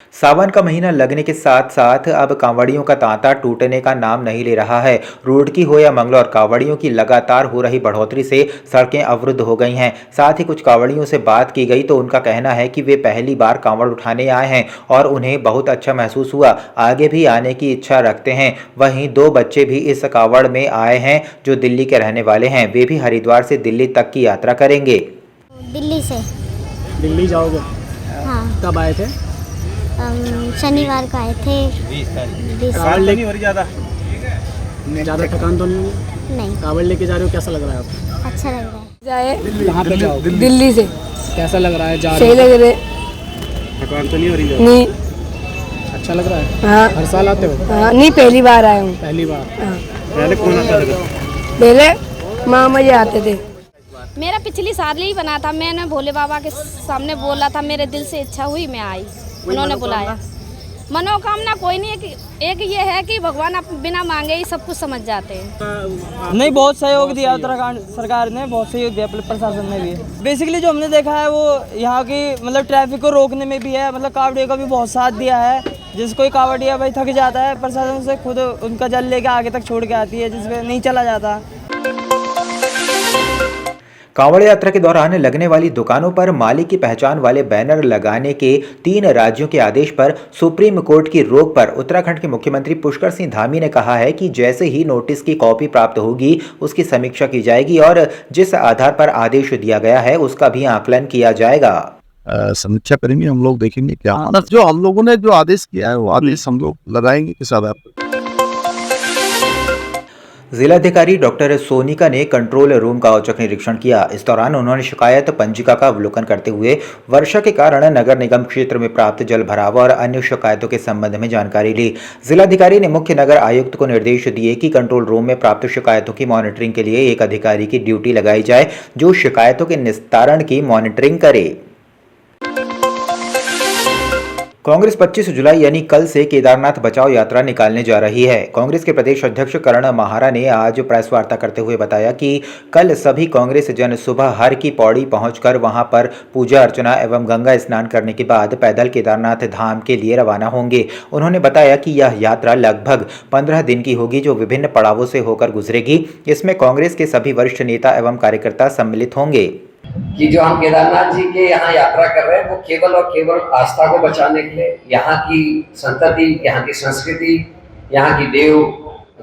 सावन का महीना लगने के साथ साथ अब कांवड़ियों का तांता टूटने का नाम नहीं ले रहा है। रुड़की हो या मंगलौर, कांवड़ियों की लगातार हो रही बढ़ोतरी से सड़कें अवरुद्ध हो गई हैं। साथ ही कुछ कांवड़ियों से बात की गई तो उनका कहना है कि वे पहली बार कांवड़ उठाने आए हैं और उन्हें बहुत अच्छा महसूस हुआ, आगे भी आने की इच्छा रखते हैं। वहीं 2 बच्चे भी इस कांवड़ में आए हैं जो दिल्ली के रहने वाले हैं। वे भी हरिद्वार से दिल्ली तक की यात्रा करेंगे। दिल्ली से। दिल्ली जाओगे? हाँ। कब आए थे? शनिवार को आए थे। 20 कावड़ लेके ज़्यादा थकान तो नहीं हुई? नहीं, कावड़ लेके जा रहे हो, कैसा लग रहा है आपको? अच्छा लग रहा है। जाए कहाँ पे जाओगे? दिल्ली से। कैसा लग रहा है जा सही रहे लग रहे? हो? थकान तो नहीं हो रही है? नहीं। अच्छा लग रहा है? हाँ। हर साल आते हो? हाँ, नहीं पहली बार आया हूँ। पहली बार? हाँ। पहले कौन आता था? पहले मामा जी आते थे। मेरा पिछली साल ही बना था। मैंने भोले बाबा के सामने बोला था, मेरे दिल से इच्छा हुई, मैं आई, उन्होंने बुलाया। मनोकामना कोई नहीं है कि एक ये है कि भगवान आप बिना मांगे ही सब कुछ समझ जाते हैं। नहीं, बहुत सहयोग दिया उत्तराखंड सरकार ने, बहुत सहयोग दिया प्रशासन ने भी। बेसिकली जो हमने देखा है वो यहाँ की मतलब ट्रैफिक को रोकने में भी है, मतलब कावड़ियों का भी बहुत साथ दिया है। जिस कोई कावड़िया भाई थक जाता है, प्रशासन से खुद उनका जल लेके आगे तक छोड़ के आती है, जिसमें नहीं चला जाता। कांवड़ यात्रा के दौरान लगने वाली दुकानों पर मालिक की पहचान वाले बैनर लगाने के 3 राज्यों के आदेश पर सुप्रीम कोर्ट की रोक पर उत्तराखंड के मुख्यमंत्री पुष्कर सिंह धामी ने कहा है कि जैसे ही नोटिस की कॉपी प्राप्त होगी उसकी समीक्षा की जाएगी और जिस आधार पर आदेश दिया गया है उसका भी आकलन किया जाएगा। समीक्षा करेंगे, हम लोग देखेंगे क्या जो हम लोगों ने जो आदेश किया है वो आदेश हम लोग लगाएंगे किस आधार पर। जिलाधिकारी डॉक्टर सोनिका ने कंट्रोल रूम का औचक निरीक्षण किया। इस दौरान उन्होंने शिकायत पंजिका का अवलोकन करते हुए वर्षा के कारण नगर निगम क्षेत्र में प्राप्त जल भराव और अन्य शिकायतों के संबंध में जानकारी ली। जिलाधिकारी ने मुख्य नगर आयुक्त को निर्देश दिए कि कंट्रोल रूम में प्राप्त शिकायतों की मॉनिटरिंग के लिए एक अधिकारी की ड्यूटी लगाई जाए जो शिकायतों के निस्तारण की मॉनिटरिंग करे। कांग्रेस 25 जुलाई यानी कल से केदारनाथ बचाओ यात्रा निकालने जा रही है। कांग्रेस के प्रदेश अध्यक्ष करण महारा ने आज प्रेस वार्ता करते हुए बताया कि कल सभी कांग्रेस जन सुबह हर की पौड़ी पहुंचकर वहां पर पूजा अर्चना एवं गंगा स्नान करने के बाद पैदल केदारनाथ धाम के लिए रवाना होंगे। उन्होंने बताया कि यह यात्रा लगभग 15 दिन की होगी जो विभिन्न पड़ावों से होकर गुजरेगी। इसमें कांग्रेस के सभी वरिष्ठ नेता एवं कार्यकर्ता सम्मिलित होंगे। कि जो हम केदारनाथ जी के यहाँ यात्रा कर रहे हैं वो केवल और केवल आस्था को बचाने के लिए, यहाँ की संतति, यहाँ की संस्कृति, यहाँ की देव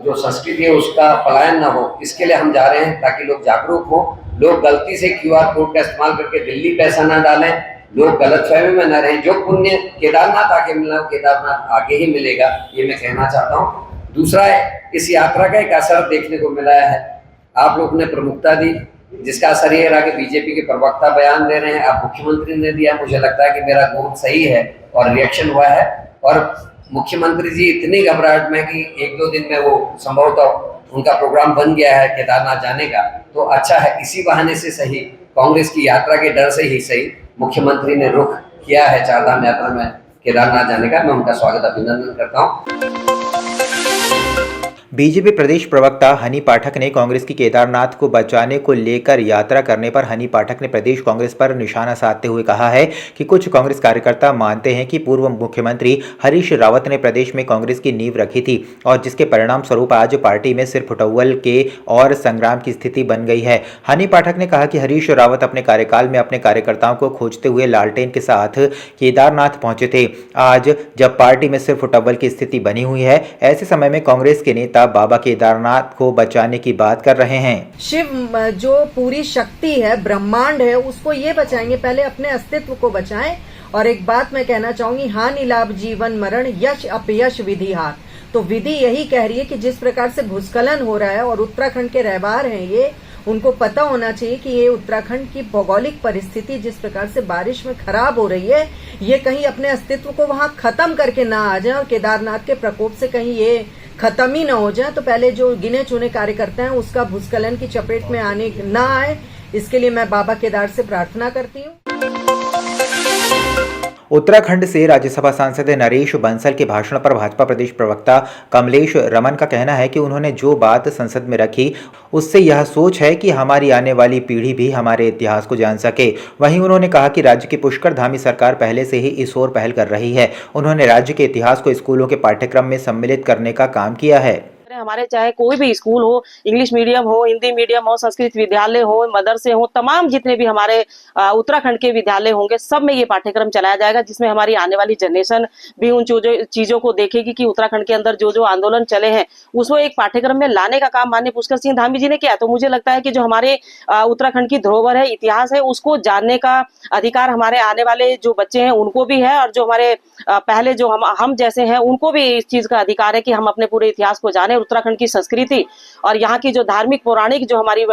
जो संस्कृति है उसका पलायन ना हो, इसके लिए हम जा रहे हैं ताकि लोग जागरूक हों, लोग गलती से QR कोड का इस्तेमाल करके दिल्ली पैसा ना डालें, लोग गलतफहमी में न रहें। जो पुण्य केदारनाथ आके मिलना वो केदारनाथ आके ही मिलेगा, ये मैं कहना चाहता हूँ। दूसरा इस यात्रा का एक असर देखने को मिला है, आप लोग ने प्रमुखता दी, जिसका असर ये रहा कि बीजेपी के प्रवक्ता बयान दे रहे हैं, अब मुख्यमंत्री ने दिया। मुझे लगता है कि मेरा गुण सही है और रिएक्शन हुआ है और मुख्यमंत्री जी इतनी घबराहट में कि 1-2 दिन में वो संभवतः उनका प्रोग्राम बन गया है केदारनाथ जाने का, तो अच्छा है। इसी बहाने से सही, कांग्रेस की यात्रा के डर से ही सही, मुख्यमंत्री ने रुख किया है चारधाम यात्रा में केदारनाथ जाने का। मैं उनका स्वागत अभिनंदन करता हूँ। बीजेपी प्रदेश प्रवक्ता हनी पाठक ने कांग्रेस की केदारनाथ को बचाने को लेकर यात्रा करने पर हनी पाठक ने प्रदेश कांग्रेस पर निशाना साधते हुए कहा है कि कुछ कांग्रेस कार्यकर्ता मानते हैं कि पूर्व मुख्यमंत्री हरीश रावत ने प्रदेश में कांग्रेस की नींव रखी थी और जिसके परिणाम स्वरूप आज पार्टी में सिर्फ उठौल के और संग्राम की स्थिति बन गई है। हनी पाठक ने कहा कि हरीश रावत अपने कार्यकाल में अपने कार्यकर्ताओं को खोजते हुए लालटेन के साथ केदारनाथ पहुंचे थे। आज जब पार्टी में सिर्फ उठौल की स्थिति बनी हुई है, ऐसे समय में कांग्रेस के नेता बाबा केदारनाथ को बचाने की बात कर रहे हैं। शिव जो पूरी शक्ति है, ब्रह्मांड है, उसको ये बचाएंगे, पहले अपने अस्तित्व को बचाएं। और एक बात मैं कहना चाहूंगी, हानि लाभ जीवन मरण यश अपयश विधि हार। तो विधि यही कह रही है कि जिस प्रकार से भूस्खलन हो रहा है और उत्तराखंड के रहवार हैं ये, उनको पता होना चाहिए कि ये उत्तराखंड की भौगोलिक परिस्थिति जिस प्रकार से बारिश में खराब हो रही है, ये कहीं अपने अस्तित्व को वहां खत्म करके ना आ जाए और केदारनाथ के प्रकोप से कहीं ये खत्म ही ना हो जाए। तो पहले जो गिने चुने कार्यकर्ता हैं उसका भूस्खलन की चपेट में आने ना आए, इसके लिए मैं बाबा केदार से प्रार्थना करती हूँ। उत्तराखंड से राज्यसभा सांसद नरेश बंसल के भाषण पर भाजपा प्रदेश प्रवक्ता कमलेश रमन का कहना है कि उन्होंने जो बात संसद में रखी उससे यह सोच है कि हमारी आने वाली पीढ़ी भी हमारे इतिहास को जान सके। वहीं उन्होंने कहा कि राज्य की पुष्कर धामी सरकार पहले से ही इस ओर पहल कर रही है। उन्होंने राज्य के इतिहास को स्कूलों के पाठ्यक्रम में सम्मिलित करने का काम किया है। हमारे चाहे कोई भी स्कूल हो, इंग्लिश मीडियम हो, हिंदी मीडियम हो, संस्कृत विद्यालय हो, मदरसे हो, तमाम जितने भी हमारे उत्तराखंड के विद्यालय होंगे सब में ये पाठ्यक्रम चलाया जाएगा, जिसमें हमारी आने वाली जनरेशन भी उन चीजों को देखेगी कि उत्तराखंड के अंदर जो जो आंदोलन चले हैं उसको एक पाठ्यक्रम में लाने का काम माननीय पुष्कर सिंह धामी जी ने किया। तो मुझे लगता है कि जो हमारे उत्तराखंड की धरोहर है, इतिहास है, उसको जानने का अधिकार हमारे आने वाले जो बच्चे हैं उनको भी है, और जो हमारे पहले जो हम जैसे हैं उनको भी इस चीज का अधिकार है कि हम अपने पूरे इतिहास को जाने, उत्तराखंड की संस्कृति और यहाँ की जो धार्मिक पौराणिक जो हमारी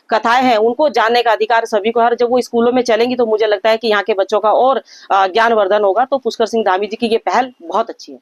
कथाएं हैं उनको जानने का अधिकार सभी को है। जब वो स्कूलों में चलेंगी तो मुझे लगता है कि यहाँ के बच्चों का और ज्ञानवर्धन होगा। तो पुष्कर सिंह धामी जी की ये पहल बहुत अच्छी है।